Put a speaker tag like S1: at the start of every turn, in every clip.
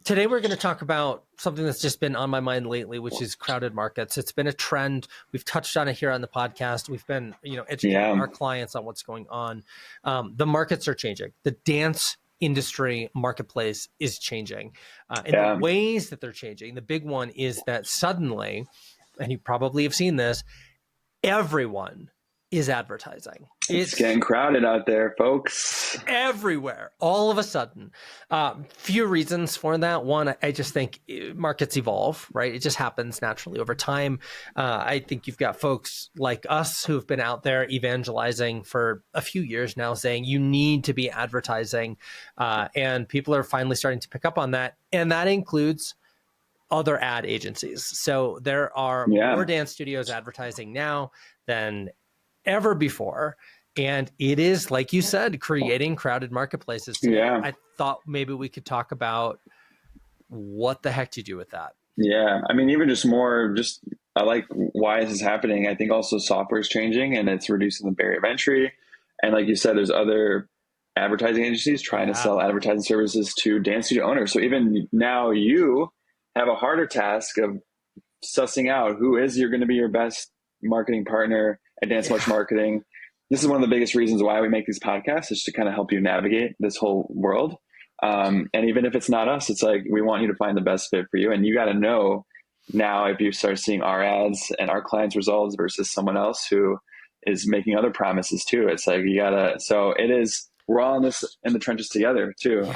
S1: Today, we're going to talk about something that's just been on my mind lately, which is crowded markets. It's been a trend. We've touched on it here on the podcast. We've been, educating our clients on what's going on. The markets are changing. The dance industry marketplace is changing. The ways that they're changing, the big one is that suddenly, and you probably have seen this, everyone is advertising.
S2: It's getting crowded out there, folks.
S1: Everywhere, all of a sudden. Few reasons for that. One, I just think markets evolve, right? It just happens naturally over time. I think you've got folks like us who've been out there evangelizing for a few years now, saying you need to be advertising. And people are finally starting to pick up on that. And that includes other ad agencies. So there are more dance studios advertising now than ever before. And it is, like you said, creating crowded marketplaces. I thought maybe we could talk about what the heck do you do with that?
S2: Yeah. I mean, even I like why this is happening. I think also software is changing and it's reducing the barrier of entry. And like you said, there's other advertising agencies trying to sell advertising services to dance studio owners. So even now you have a harder task of sussing out who is you're going to be your best marketing partner at Dance Much Marketing. This is one of the biggest reasons why we make these podcasts, is to kind of help you navigate this whole world. And even if it's not us, it's like, we want you to find the best fit for you. And you got to know now, if you start seeing our ads and our clients' results versus someone else who is making other promises too. It's like, we're all in the trenches together too.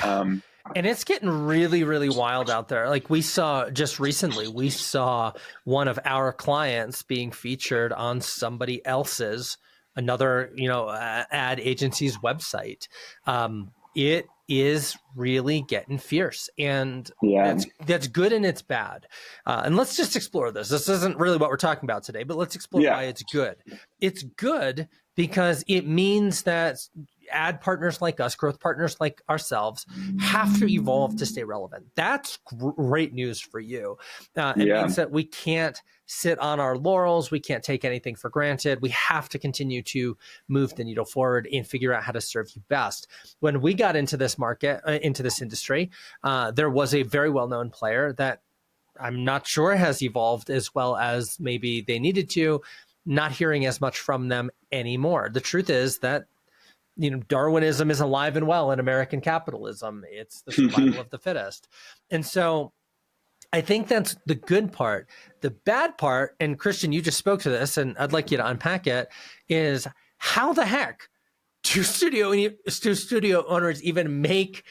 S1: And it's getting really, really wild out there. Like just recently, we saw one of our clients being featured on somebody else's, another, ad agency's website. It is really getting fierce, and that's good and it's bad. And let's just explore this. This isn't really what we're talking about today, but let's explore why it's good. It's good because it means that ad partners like us, growth partners like ourselves, have to evolve to stay relevant. That's great news for you. It means that we can't sit on our laurels. We can't take anything for granted. We have to continue to move the needle forward and figure out how to serve you best. When we got into this market, into this industry, there was a very well-known player that I'm not sure has evolved as well as maybe they needed to. Not hearing as much from them anymore. The truth is that Darwinism is alive and well in American capitalism. It's the survival of the fittest. And so I think that's the good part. The bad part, and Christian, you just spoke to this, and I'd like you to unpack it, is how the heck do studio owners even make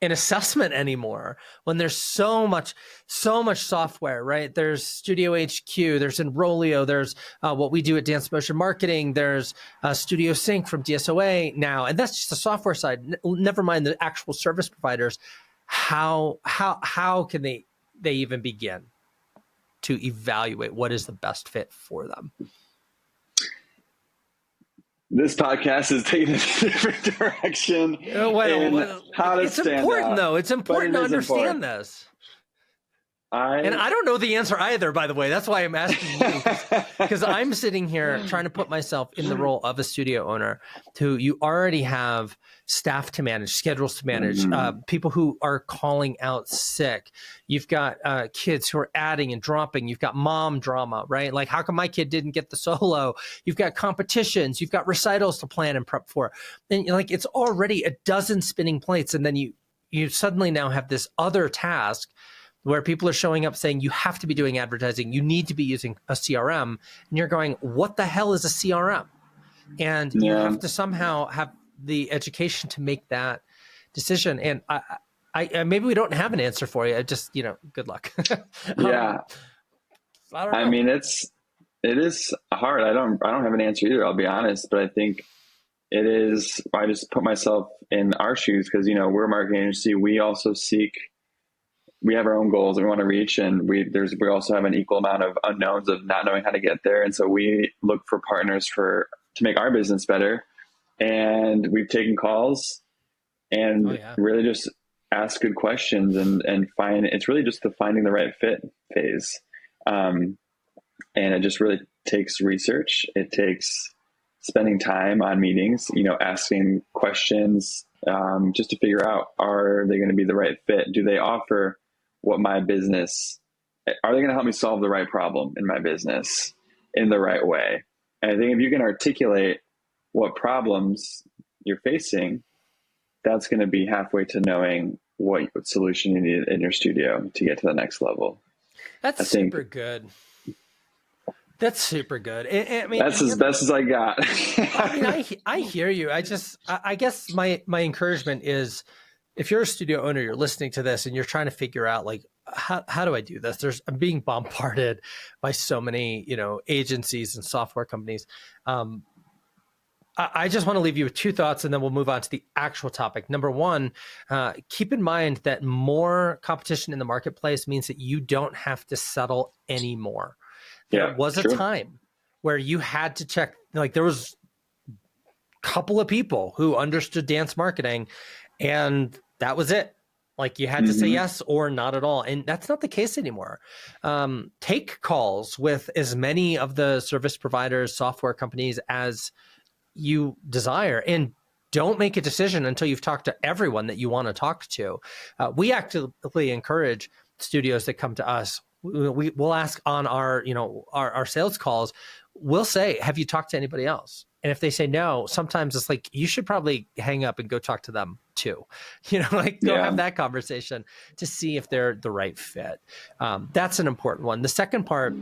S1: an assessment anymore when there's so much software, right? There's Studio HQ, there's Enrolio, there's what we do at Dance Motion Marketing, there's Studio Sync from DSOA now, and that's just the software side. Never mind the actual service providers. How can they even begin to evaluate what is the best fit for them?
S2: This podcast is taking a different direction.
S1: It's important, though. It's important to understand this. And I don't know the answer either, by the way. That's why I'm asking you, because I'm sitting here trying to put myself in the role of a studio owner who you already have staff to manage, schedules to manage, people who are calling out sick. You've got kids who are adding and dropping. You've got mom drama, right? Like, how come my kid didn't get the solo? You've got competitions. You've got recitals to plan and prep for. And it's already a dozen spinning plates. And then you suddenly now have this other task where people are showing up saying you have to be doing advertising, you need to be using a CRM, and you're going, what the hell is a CRM? And you have to somehow have the education to make that decision. And I maybe we don't have an answer for you. I just, good luck.
S2: I don't know. I mean, it is hard. I don't have an answer either, I'll be honest, but I think it is, I just put myself in our shoes because, we're a marketing agency. We also we have our own goals that we want to reach. And we also have an equal amount of unknowns of not knowing how to get there. And so we look for partners to make our business better. And we've taken calls and really just ask good questions and it's really just the finding the right fit phase. And it just really takes research. It takes spending time on meetings, asking questions, just to figure out, are they going to be the right fit? Do they offer what my business, are they going to help me solve the right problem in my business in the right way? And I think if you can articulate what problems you're facing, that's going to be halfway to knowing what solution you need in your studio to get to the next level.
S1: That's super good. That's super good. I mean,
S2: that's as best as I got.
S1: I mean, I hear you. I guess my encouragement is, if you're a studio owner, you're listening to this and you're trying to figure out, like, how do I do this? I'm being bombarded by so many, agencies and software companies. I just want to leave you with two thoughts, and then we'll move on to the actual topic. Number one, keep in mind that more competition in the marketplace means that you don't have to settle anymore. There was a time where you had to check, like, there was a couple of people who understood dance marketing, and that was it. Like, you had to say yes or not at all. And that's not the case anymore. Take calls with as many of the service providers, software companies as you desire, and don't make a decision until you've talked to everyone that you want to talk to. We actively encourage studios that come to us. We'll ask on our sales calls, we'll say, have you talked to anybody else? And if they say no, sometimes it's like, you should probably hang up and go talk to them too. Go have that conversation to see if they're the right fit. That's an important one. The second part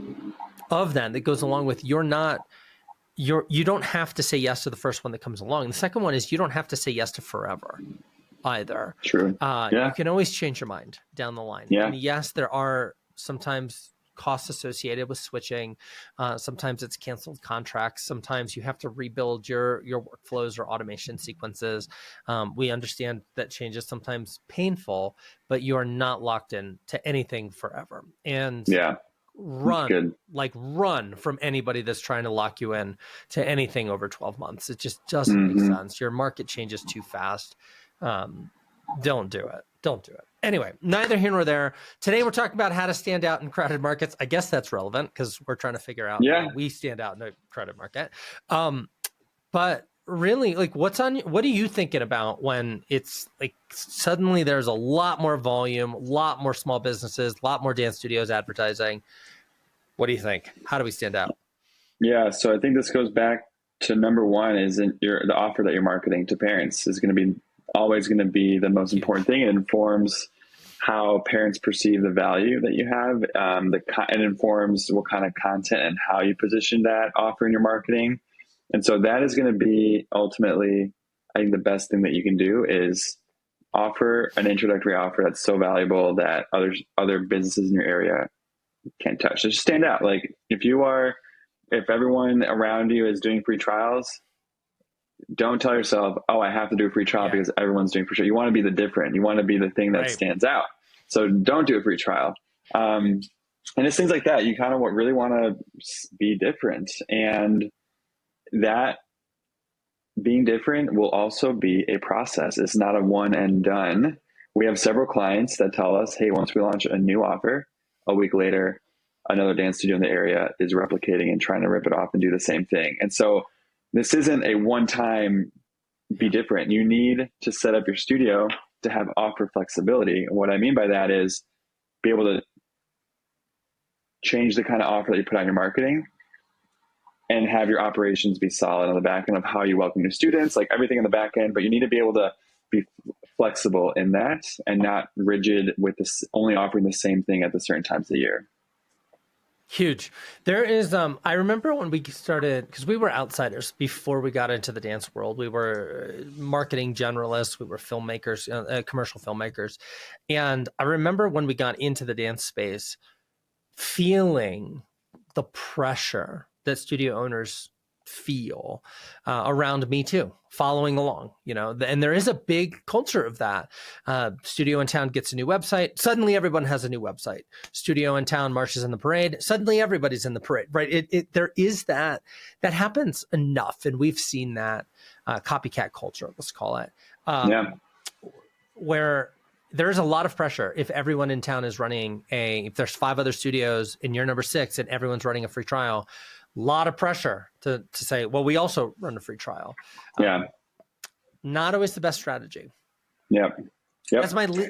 S1: of that goes along with, you don't have to say yes to the first one that comes along. The second one is, you don't have to say yes to forever either.
S2: True.
S1: You can always change your mind down the line.
S2: Yeah.
S1: And yes, there are sometimes costs associated with switching. Sometimes it's canceled contracts. Sometimes you have to rebuild your workflows or automation sequences. We understand that change is sometimes painful, but you are not locked in to anything forever. And run from anybody that's trying to lock you in to anything over 12 months. It just doesn't make sense. Your market changes too fast. Don't do it. Anyway, neither here nor there. Today we're talking about how to stand out in crowded markets. I guess that's relevant because we're trying to figure out how we stand out in a crowded market. But really, like, what are you thinking about when it's like suddenly there's a lot more volume, a lot more small businesses, a lot more dance studios advertising? What do you think? How do we stand out?
S2: Yeah, so I think this goes back to number one, is the offer that you're marketing to parents is always going to be the most important thing. It informs how parents perceive the value that you have. It informs what kind of content and how you position that offer in your marketing. And so that is going to be ultimately, I think, the best thing that you can do is offer an introductory offer that's so valuable that other businesses in your area can't touch. So just stand out. Like, if everyone around you is doing free trials, don't tell yourself, oh, I have to do a free trial because everyone's doing free trial. You want to be the different. You want to be the thing that stands out. So don't do a free trial. And it's things like that. You kind of really want to be different. And that being different will also be a process. It's not a one and done. We have several clients that tell us, hey, once we launch a new offer, a week later, another dance studio in the area is replicating and trying to rip it off and do the same thing. And so this isn't a one-time be different. You need to set up your studio to have offer flexibility. And what I mean by that is be able to change the kind of offer that you put on your marketing and have your operations be solid on the back end of how you welcome new students, like everything in the back end. But you need to be able to be flexible in that and not rigid with this, only offering the same thing at the certain times of the year.
S1: Huge. There is, I remember when we started, because we were outsiders before we got into the dance world. We were marketing generalists. We were filmmakers, commercial filmmakers. And I remember when we got into the dance space, feeling the pressure that studio owners feel around Me Too, following along, and there is a big culture of that. Studio in town gets a new website. Suddenly everyone has a new website. Studio in town marches in the parade. Suddenly everybody's in the parade, right? There is that happens enough. And we've seen that copycat culture, let's call it, where there's a lot of pressure. If everyone in town is running if there's 5 other studios and you're number 6 and everyone's running a free trial, lot of pressure to say, well, we also run a free trial. Not always the best strategy.
S2: Yep. Yep.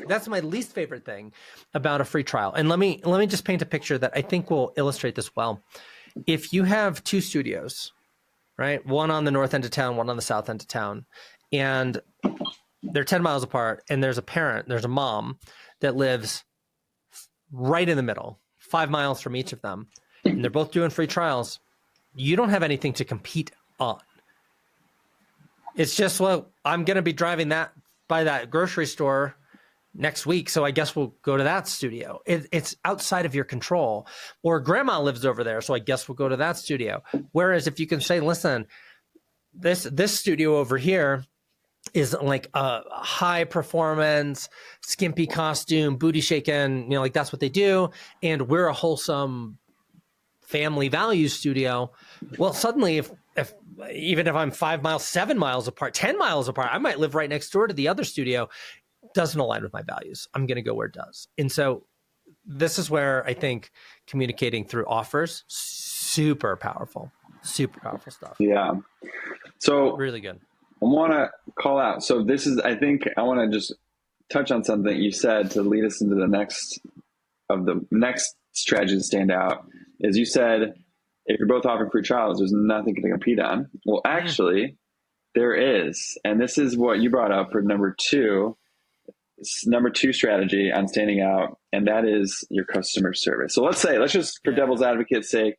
S1: That's my least favorite thing about a free trial. And let me just paint a picture that I think will illustrate this well. If you have two studios, right? One on the north end of town, one on the south end of town, and they're 10 miles apart, and there's a mom that lives right in the middle, 5 miles from each of them, and they're both doing free trials, you don't have anything to compete on. It's just, well, I'm going to be driving by that grocery store next week, so I guess we'll go to that studio. It's outside of your control. Or grandma lives over there, so I guess we'll go to that studio. Whereas if you can say, listen, this studio over here is like a high performance, skimpy costume, booty shaking, like that's what they do. And we're a wholesome family values studio. Well, suddenly if even if I'm 5 miles, 7 miles apart, 10 miles apart, I might live right next door to the other studio. Doesn't align with my values. I'm going to go where it does. And so this is where I think communicating through offers, super powerful stuff.
S2: Yeah. So
S1: really good.
S2: I want to call out. So I think I want to just touch on something you said to lead us into the next strategy to stand out. Is you said, if you're both offering free trials, there's nothing to compete on. Well, actually, there is. And this is what you brought up for number two strategy on standing out, and that is your customer service. So let's just, for devil's advocate's sake,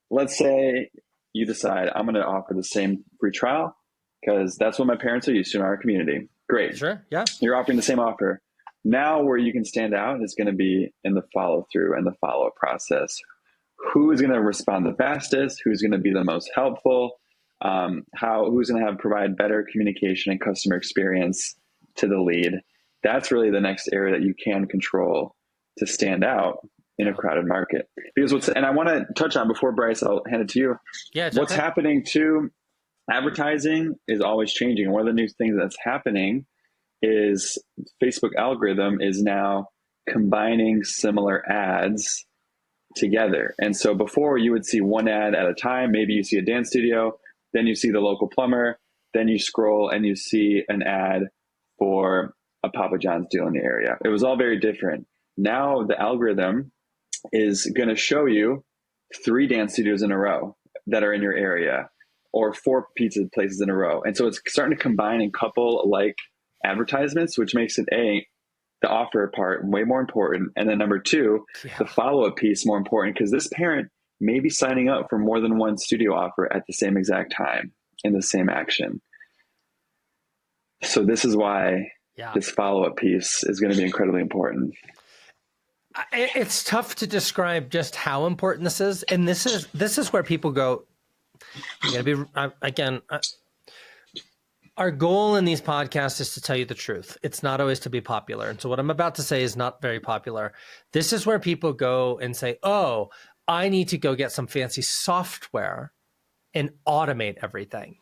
S2: let's say you decide, I'm going to offer the same free trial because that's what my parents are used to in our community. Great.
S1: Sure. Yeah.
S2: You're offering the same offer. Now where you can stand out is going to be in the follow-through and the follow-up process. Who is going to respond the fastest? Who's going to be the most helpful? Who's going to provide better communication and customer experience to the lead? That's really the next area that you can control to stand out in a crowded market. Because and I want to touch on, before Bryce, I'll hand it to you.
S1: Yeah.
S2: What's happening too, advertising is always changing. And one of the new things that's happening is Facebook algorithm is now combining similar ads together. And so before, you would see one ad at a time. Maybe you see a dance studio, then you see the local plumber, then you scroll and you see an ad for a Papa John's deal in the area. It was all very different. Now the algorithm is going to show you 3 dance studios in a row that are in your area, or 4 pizza places in a row. And so it's starting to combine and couple like advertisements, which makes it the offer part way more important. And then number 2, the follow-up piece more important, because this parent may be signing up for more than one studio offer at the same exact time in the same action. So this is why this follow-up piece is going to be incredibly important.
S1: It's tough to describe just how important this is. And this is where people go, you gotta be, our goal in these podcasts is to tell you the truth. It's not always to be popular. And so what I'm about to say is not very popular. This is where people go and say, oh, I need to go get some fancy software and automate everything.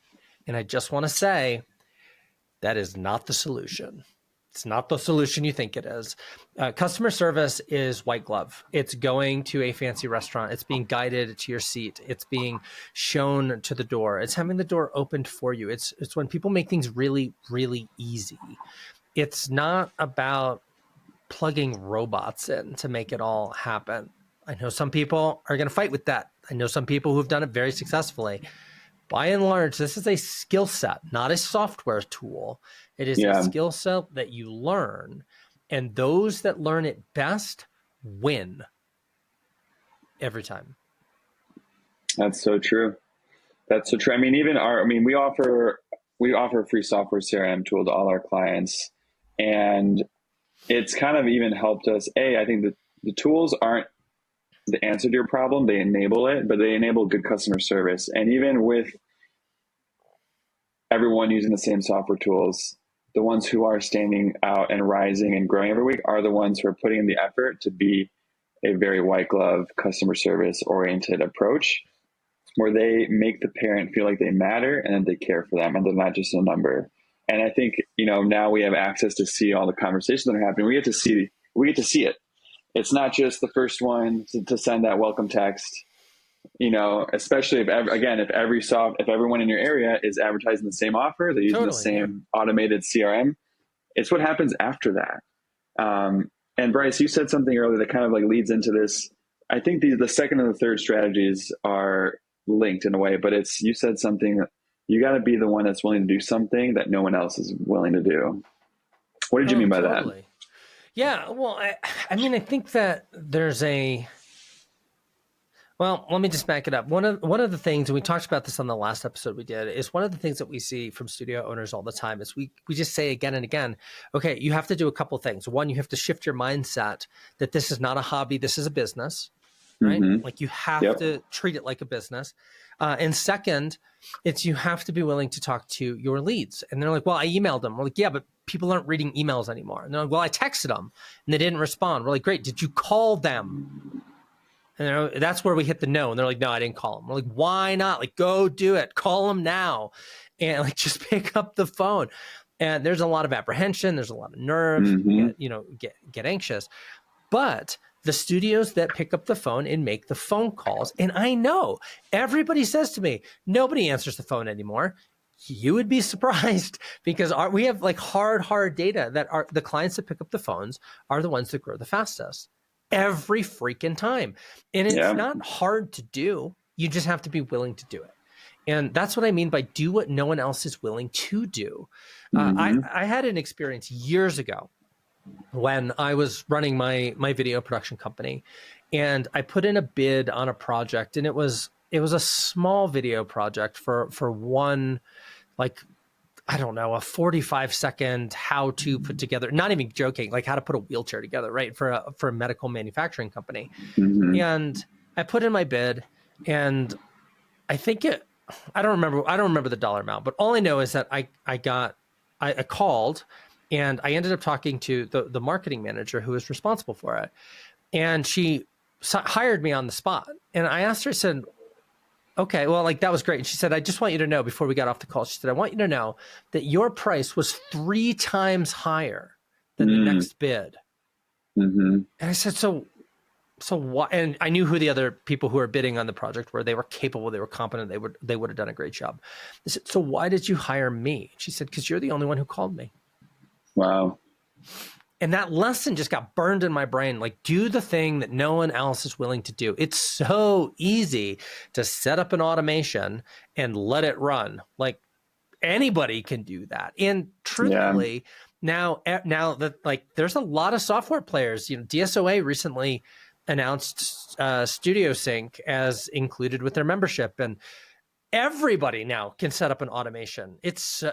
S1: And I just want to say, that is not the solution. It's not the solution you think it is. Customer service is white glove. It's going to a fancy restaurant. It's being guided to your seat. It's being shown to the door. It's having the door opened for you. It's when people make things really, really easy. It's not about plugging robots in to make it all happen. I know some people are going to fight with that. I know some people who've done it very successfully. By and large, this is a skill set, not a software tool. It is a skill set that you learn, and those that learn it best win every time.
S2: That's so true. That's so true. I mean, we offer a free software CRM tool to all our clients, and it's kind of even helped us. I think that the tools aren't the answer to your problem. They enable it, but they enable good customer service. And even with everyone using the same software tools, the ones who are standing out and rising and growing every week are the ones who are putting in the effort to be a very white glove customer service oriented approach, where they make the parent feel like they matter and that they care for them and they're not just a number. And I think, now we have access to see all the conversations that are happening. We get to see it. It's not just the first one to send that welcome text, especially if everyone in your area is advertising the same offer, they're using the same automated CRM. It's what happens after that. And Bryce, you said something earlier that kind of like leads into this. I think the second and the third strategies are linked in a way, but you said something that you got to be the one that's willing to do something that no one else is willing to do. What did you mean by
S1: totally.
S2: that?
S1: Yeah, well, I mean, I think that there's well, let me just back it up. One of the things, and we talked about this on the last episode we did, is one of the things that we see from studio owners all the time is we just say again and again, okay, you have to do a couple things. One, you have to shift your mindset that this is not a hobby, this is a business, right?
S2: Mm-hmm.
S1: Like you have to treat it like a business. And second, you have to be willing to talk to your leads. And they're like, well, I emailed them. We're like, yeah, but people aren't reading emails anymore. And they're like, well, I texted them and they didn't respond. We're like, great. Did you call them? And that's where we hit the no. And they're like, no, I didn't call them. We're like, why not? Like, go do it. Call them now. And like, just pick up the phone. And there's a lot of apprehension. There's a lot of nerves, get anxious. But the studios that pick up the phone and make the phone calls, and I know everybody says to me, nobody answers the phone anymore. You would be surprised because we have like hard data that the clients that pick up the phones are the ones that grow the fastest every freaking time. And it's not hard to do. You just have to be willing to do it. And that's what I mean by do what no one else is willing to do. I had an experience years ago when I was running my video production company, and I put in a bid on a project, and it was a small video project for one, like, I don't know, a 45-second how to put together, not even joking, like how to put a wheelchair together, right? For a medical manufacturing company.
S2: Mm-hmm.
S1: And I put in my bid, and I think I don't remember the dollar amount, but all I know is that I called, and I ended up talking to the marketing manager who was responsible for it. And she hired me on the spot. And I asked her, I said, okay, well, like that was great. And she said, I just want you to know before we got off the call, she said, I want you to know that your price was 3 times higher than the next bid. Mm-hmm. And I said, so what? And I knew who the other people who were bidding on the project were. They were capable, they were competent, they would have done a great job. I said, so why did you hire me? She said, because you're the only one who called me.
S2: Wow.
S1: And that lesson just got burned in my brain. Like, do the thing that no one else is willing to do. It's so easy to set up an automation and let it run. Like, anybody can do that. And truthfully, now that like there's a lot of software players, DSOA recently announced Studio Sync as included with their membership, and everybody now can set up an automation. It's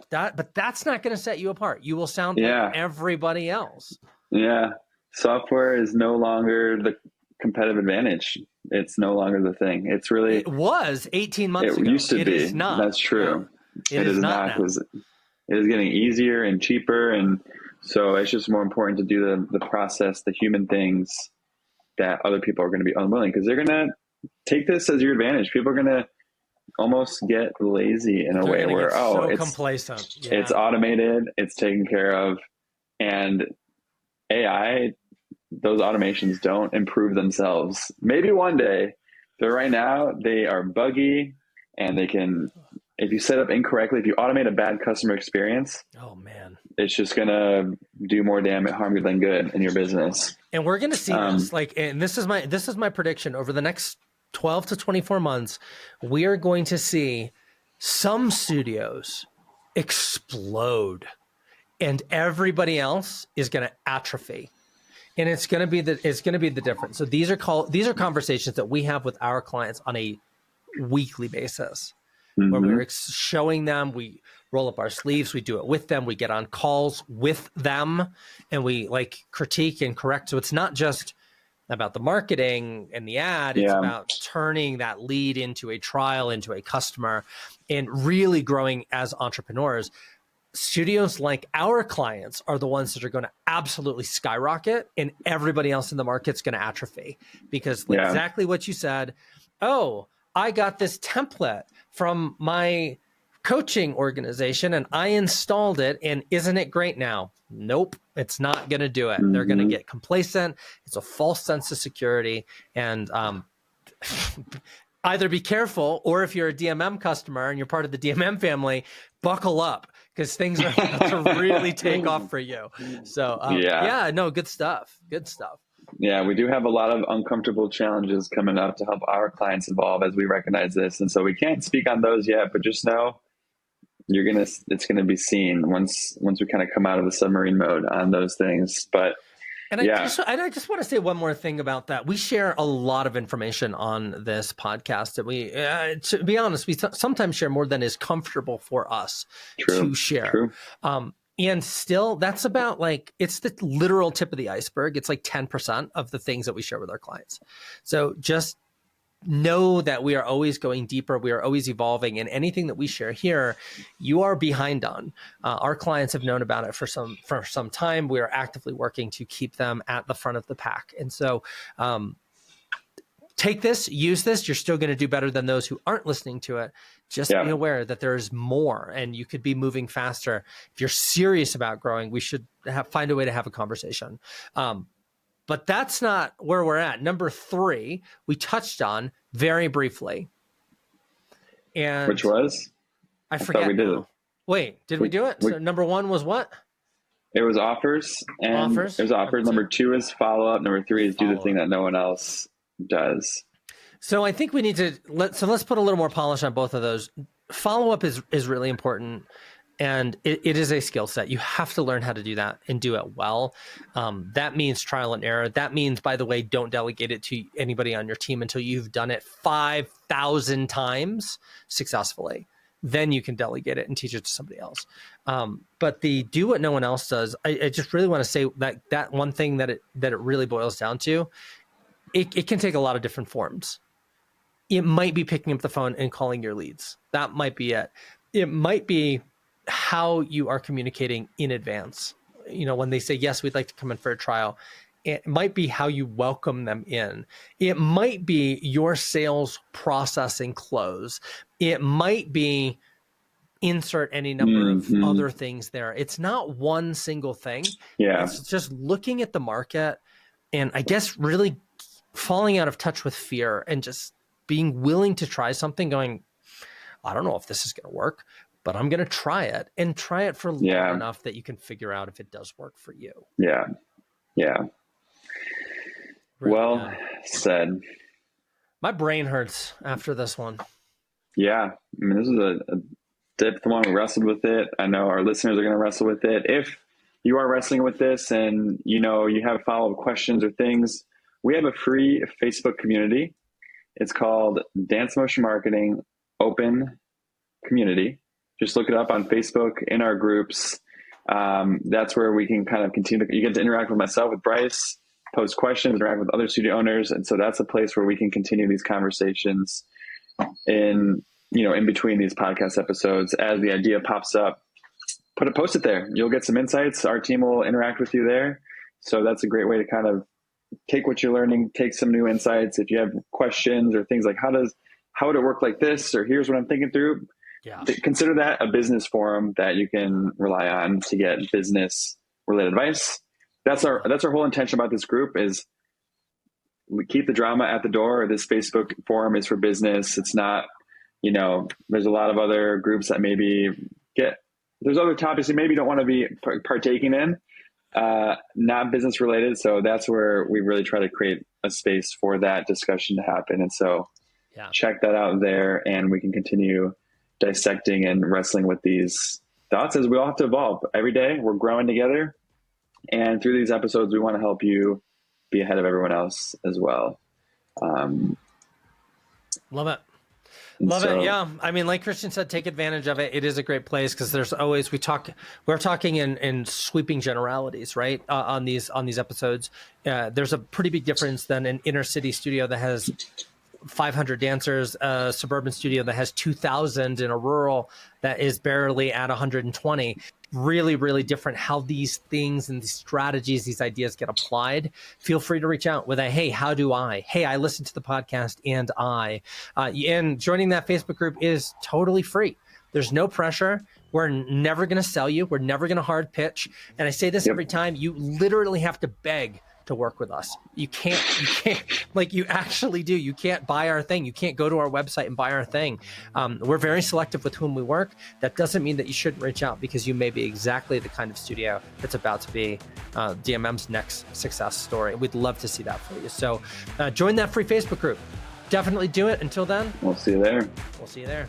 S1: but that's not going to set you apart. You will sound like everybody else. Yeah.
S2: Software is no longer the competitive advantage. It's no longer the thing. It's really,
S1: it was 18 months ago.
S2: It used to be.
S1: Is not.
S2: That's true.
S1: No, it is not now.
S2: It is getting easier and cheaper. And so it's just more important to do the process, the human things that other people are going to be unwilling, because they're going to take this as your advantage. People are going to almost get lazy in a way where, it's
S1: complacent.
S2: Yeah. It's automated, it's taken care of. And AI, those automations don't improve themselves. Maybe one day, but right now they are buggy, and they can, if you set up incorrectly, if you automate a bad customer experience,
S1: oh man,
S2: it's just going to do more harm than good in your business.
S1: And we're going to see this, and this is my prediction over the next 12 to 24 months, we are going to see some studios explode, and everybody else is going to atrophy. And it's going to be the difference. So these are conversations that we have with our clients on a weekly basis, where we're showing them, we roll up our sleeves, we do it with them, we get on calls with them, and we like critique and correct. So it's not just about the marketing and the ad, it's about turning that lead into a trial, into a customer, and really growing as entrepreneurs. Studios like our clients are the ones that are going to absolutely skyrocket, and everybody else in the market's going to atrophy, because exactly what you said. Oh, I got this template from my coaching organization and I installed it, and isn't it great now? Nope, it's not going to do it. They're going to get complacent. It's a false sense of security. And either be careful, or if you're a DMM customer and you're part of the DMM family, buckle up, because things are about to really take off for you. So yeah, no, good stuff. Good stuff.
S2: Yeah, we do have a lot of uncomfortable challenges coming up to help our clients evolve as we recognize this. And so we can't speak on those yet, but just know it's gonna be seen once we kind of come out of the submarine mode on those things. But
S1: and I just want to say one more thing about that. We share a lot of information on this podcast that we, to be honest, we sometimes share more than is comfortable for us to share.
S2: True.
S1: And still, that's about it's the literal tip of the iceberg. It's like 10% of the things that we share with our clients. So just know that we are always going deeper. We are always evolving, and anything that we share here, you are behind on. Our clients have known about it for some time. We are actively working to keep them at the front of the pack. And so, take this, use this. You're still going to do better than those who aren't listening to it. Just be aware that there's more, and you could be moving faster. If you're serious about growing, we should find a way to have a conversation. But that's not where we're at. Number 3, we touched on very briefly. And
S2: which was?
S1: I forget.
S2: We did it.
S1: Wait, did we do it? So number 1 was what?
S2: It was offers. And it was offers. Number 2 is follow-up. Number 3 is do the thing that no one else does.
S1: So I think we need to let's put a little more polish on both of those. Follow-up is really important. And it is a skill set. You have to learn how to do that and do it well. That means trial and error. That means, by the way, don't delegate it to anybody on your team until you've done it 5,000 times successfully. Then you can delegate it and teach it to somebody else. But the do what no one else does, I just really want to say that one thing that it really boils down to, it can take a lot of different forms. It might be picking up the phone and calling your leads. That might be it. It might be how you are communicating in advance. When they say, yes, we'd like to come in for a trial, it might be how you welcome them in. It might be your sales process and close. It might be insert any number of other things there. It's not one single thing.
S2: Yeah.
S1: It's just looking at the market and I guess really falling out of touch with fear and just being willing to try something, going, I don't know if this is going to work, but I'm going to try it, and try it for long enough that you can figure out if it does work for you.
S2: Yeah. Yeah. Really said.
S1: My brain hurts after this one.
S2: Yeah. I mean, this is a depth one. We wrestled with it. I know our listeners are going to wrestle with it. If you are wrestling with this and you have follow-up questions or things, we have a free Facebook community. It's called Dance Motion Marketing Open Community. Just look it up on Facebook in our groups. That's where we can kind of continue. You get to interact with myself, with Bryce, post questions, interact with other studio owners. And so that's a place where we can continue these conversations in between these podcast episodes. As the idea pops up, post it there. You'll get some insights. Our team will interact with you there. So that's a great way to kind of take what you're learning, take some new insights. If you have questions or things like how would it work like this, or here's what I'm thinking through. Yeah. Consider that a business forum that you can rely on to get business related advice. That's our whole intention about this group is we keep the drama at the door. This Facebook forum is for business. It's not, there's a lot of other groups that there's other topics you maybe don't want to be partaking in, not business related. So that's where we really try to create a space for that discussion to happen. And so check that out there, and we can continue dissecting and wrestling with these thoughts as we all have to evolve every day. We're growing together, and through these episodes, we want to help you be ahead of everyone else as well.
S1: Love it. Love it. Yeah. I mean, like Christian said, take advantage of it. It is a great place because there's always, we're talking in sweeping generalities, right? On these episodes, there's a pretty big difference than an inner city studio that has 500 dancers, a suburban studio that has 2,000, and a rural that is barely at 120. Really, really different how these things and these strategies, these ideas get applied. Feel free to reach out with a, hey, how do I? Hey, I listened to the podcast and joining that Facebook group is totally free. There's no pressure. We're never going to sell you. We're never going to hard pitch. And I say this every time, you literally have to beg to work with us. You can't, like you actually do. You can't buy our thing. You can't go to our website and buy our thing. We're very selective with whom we work. That doesn't mean that you shouldn't reach out, because you may be exactly the kind of studio that's about to be DMM's next success story. We'd love to see that for you. So join that free Facebook group. Definitely do it. Until then,
S2: we'll see you there.
S1: We'll see you there.